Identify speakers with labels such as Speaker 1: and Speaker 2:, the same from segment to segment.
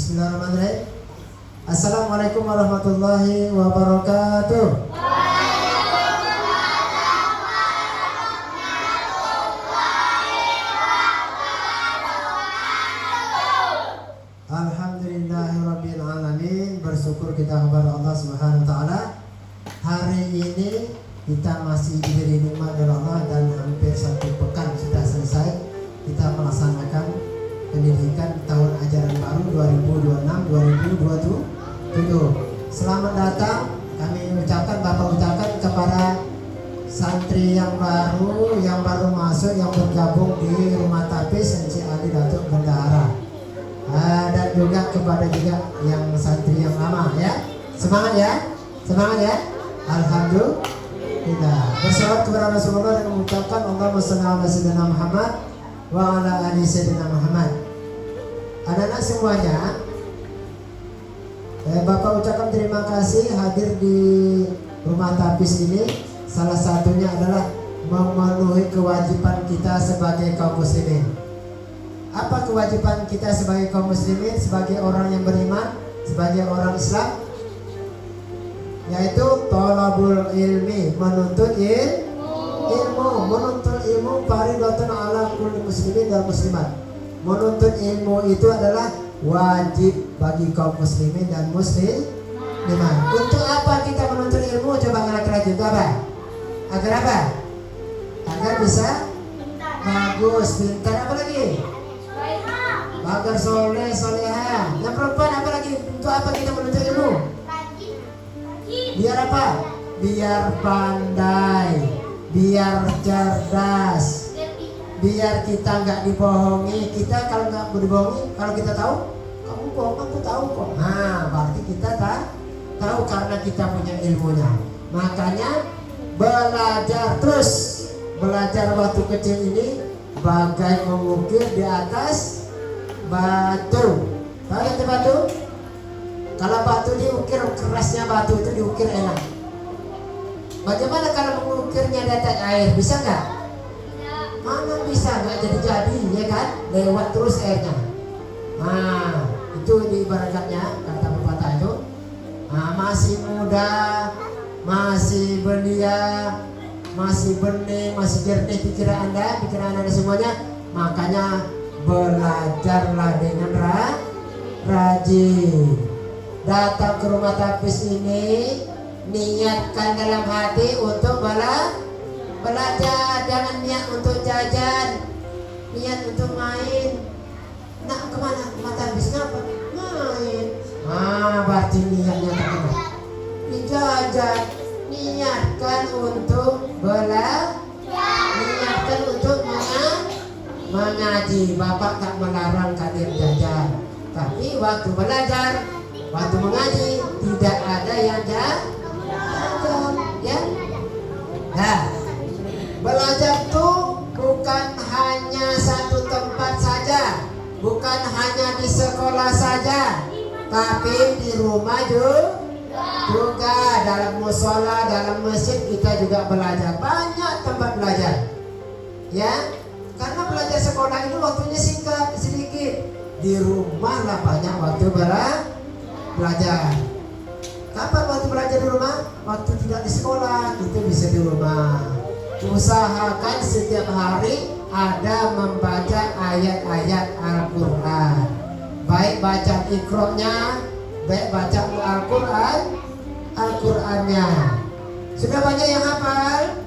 Speaker 1: Bismillahirrahmanirrahim. Assalamualaikum warahmatullahi wabarakatuh. Alhamdulillahirabbil alamin. Bersyukur kita kepada Allah Subhanahu wa taala. Hari ini kita masih diberi nikmat dari Allah dan hampir 1 pekan sudah selesai kita melaksanakan pendidikan tahun ajaran baru 2026-2027. Selamat datang kami Bapak ucapkan kepada santri yang baru masuk, yang bergabung di Rumah Tapis Encik Ali Datuk Bendahara, dan juga kepada yang santri yang lama ya. Semangat ya, Alhamdulillah. Bersalawat kepada Rasulullah dan mengucapkan Allahumma shalli ala sayyidina Muhammad wa ala ali sayyidina Muhammad. Anak-anak semuanya, Bapak ucapkan terima kasih hadir di Rumah Tapis ini. Salah satunya adalah memenuhi kewajiban kita sebagai kaum muslimin. Apa kewajiban kita sebagai kaum muslimin, sebagai orang yang beriman, sebagai orang Islam? Yaitu thalabul ilmi, menuntut ilmu. Menuntut ilmu fardhatun ala kulli muslimin dan muslimat. Menuntut ilmu itu adalah wajib bagi kaum muslimin dan muslimat. Untuk apa kita menuntut ilmu? Coba kira-kira juga apa? Agar apa? Agar bisa bagus, pintar, apa lagi? Agar soleh, soleha. Yang perempuan apa lagi? Untuk apa kita menuntut ilmu? Biar apa? Biar pandai, biar cerdas, biar kita nggak dibohongi. Kita kalau nggak dibohongi, kalau kita tahu, kamu bohong, aku tahu kok. Nah, berarti kita tahu karena kita punya ilmunya. Makanya belajar terus, belajar waktu kecil ini bagai mengukir di atas batu. Tahu itu batu? Kalau batu diukir, kerasnya batu itu diukir enak. Bagaimana kalau mengukirnya di atas air? Bisa nggak? Mana bisa, nggak jadi ya kan? Lewat terus airnya. Nah, itu diibaratkannya kata pepatah itu. Nah, masih muda, masih belia, masih bening, masih jernih pikiran anda semuanya. Makanya belajarlah dengan rajin. Datang ke Rumah Tapis ini, niatkan dalam hati untuk belajar. Jangan niat untuk jajan, niat untuk main. Nak kemana? Rumah Tapis ngapa? Main. Berarti niatnya terkena. Dijajan, niatkan untuk niatkan untuk mengaji. Bapak tak melarang kalian jajan, tapi waktu belajar, waktu mengaji tidak ada yang jajan, ya. Nah, belajar tuh bukan hanya satu tempat saja, bukan hanya di sekolah saja, tapi di rumah juga dalam mushola, dalam masjid kita juga belajar. Banyak tempat belajar, ya. Karena belajar sekolah itu waktunya singkat, sedikit. Di rumah lah banyak waktu belajar. Kapan waktu belajar di rumah? Waktu tidak di sekolah, itu bisa di rumah. Usahakan setiap hari ada membaca ayat-ayat Al-Quran. Baik baca Iqra-nya, baik baca Al-Qurannya. Sudah banyak yang hafal?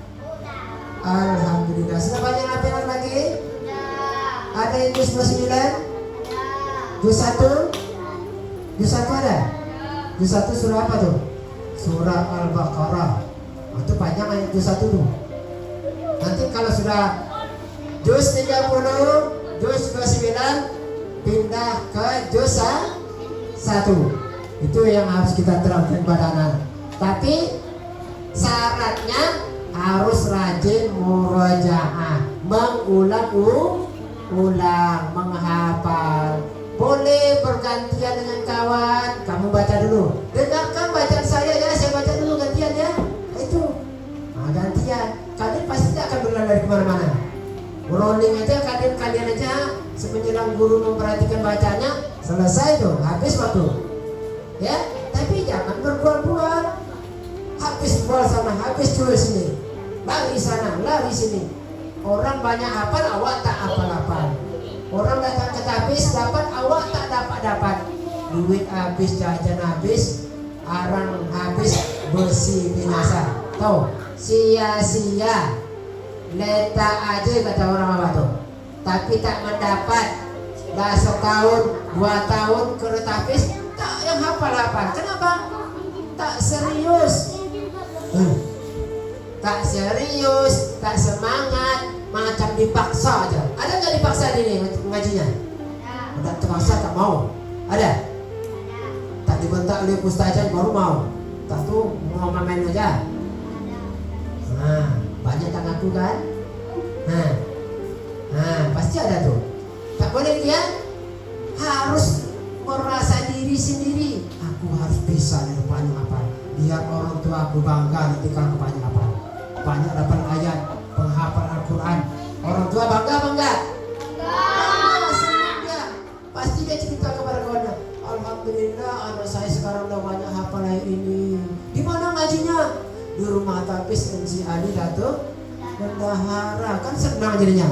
Speaker 1: Alhamdulillah. Sudah banyak yang hafal lagi? Ada yang juz 29? Juz 1? Juz 1 ada? Juz 1 surah apa tuh? Surah Al-Baqarah. Itu panjang ayat juz 1 tuh. Nanti kalau sudah juz 30, juz 29, pindah ke juz 1. Itu yang harus kita terapkan pada anak. Tapi syaratnya harus rajin murojaah, mengulang, menghafal. Boleh bergantian dengan kawan. Kamu baca dulu, dengarkan bacaan saya ya, saya baca dulu gantian ya. Itu gantian. Kalian pasti tidak akan berlari kemana-mana. Rolling aja kalian aja, semenjelang guru memperhatikan bacanya, Selesai tuh, habis waktu. Ya, tapi jangan berbual-bual. Habis bual sana, habis jual sini. Lari sana, lari sini. Orang banyak hafal, awak tak hafal-hafal. Orang datang ke habis, dapat, awak tak dapat-dapat. Duit habis, jajan habis, arang habis, bersih binasa. Tahu? Sia-sia. Letak aja kata orang apa tuh. Tapi tak mendapat. Dah setahun, 2 tahun kereta habis, tak yang hafal-hafal. Kenapa? Tak serius. Tak serius, tak semangat, macam dipaksa aja. Ada nggak dipaksa ini ngajinya? Ada terpaksa tak mau. Ada? Tak dibentak oleh ustazah baru mau. Tak tuh mau main aja. Nah, banyak tak ngaku kan? Nah, pasti ada tuh. Tak boleh dia harus merasa diri sendiri. Aku harus bisa dari banyak apa. Biar orang tua aku bangga nanti kalau banyak apa. Banyak dapat ayat, penghafal Al-Quran. Orang tua bangga? Senang dia. Pasti dia cerita kepada kawannya, alhamdulillah anak saya sekarang udah banyak hafal ayat ini. Di mana ngajinya? Di rumah tapis MC Ali Dato Bendahara. Kan senang jadinya.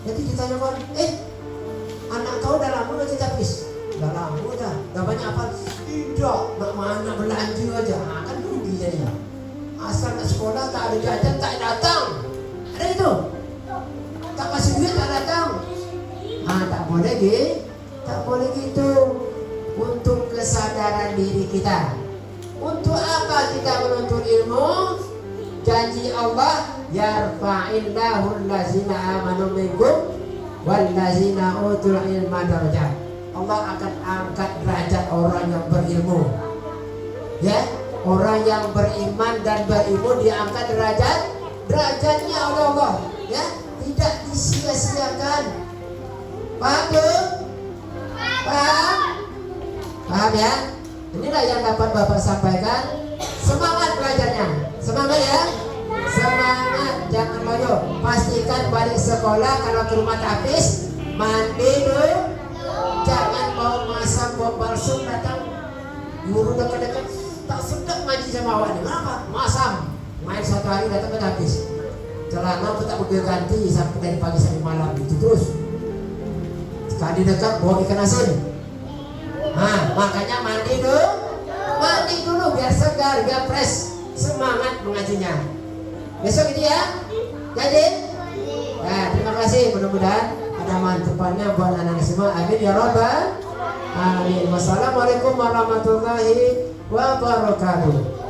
Speaker 1: Jadi ditanya kawan, anak kau udah lama ngaji tapis? Udah lama udah banyak hafal? Tidak, nak mana belanja aja. Kan rugi jadinya. Asal ke sekolah tak ada jajan, tak datang. Ada itu? Tak kasih duit, tak datang. Tak boleh gitu. Tak boleh gitu. Untuk kesadaran diri kita. Untuk apa kita menuntut ilmu? Janji Allah, yarfa'illahu allazina amanu minkum wallazina utul ilma darajat. Allah akan angkat derajat orang yang berilmu. Ya, orang yang beriman dan berilmu diangkat derajatnya oleh Allah. Ya, tidak disia-siakan. Paham tuh? Paham ya? Inilah yang dapat Bapak sampaikan. Semangat belajarnya. Semangat ya. Semangat, jangan loyo. Pastikan balik sekolah kalau ke rumah habis mandi dulu. Jangan bawa masam, bawa balsam datang. Guru dekat-dekat tak sedap ngaji sama awak ni. Kenapa? Masam. Main 1 hari datang kan habis. Celana pun tak boleh ganti sampai dari pagi sampai malam itu terus. Sekali dekat bawa ikan asin. Makanya mandi dulu biar segar, biar fresh, semangat mengajinya. Besok itu ya, jadi. Terima kasih. Mudah-mudahan ada manfaatnya buat anak-anak semua. Amin ya rabbal alamin. Wassalamualaikum warahmatullahi wabarakatuh.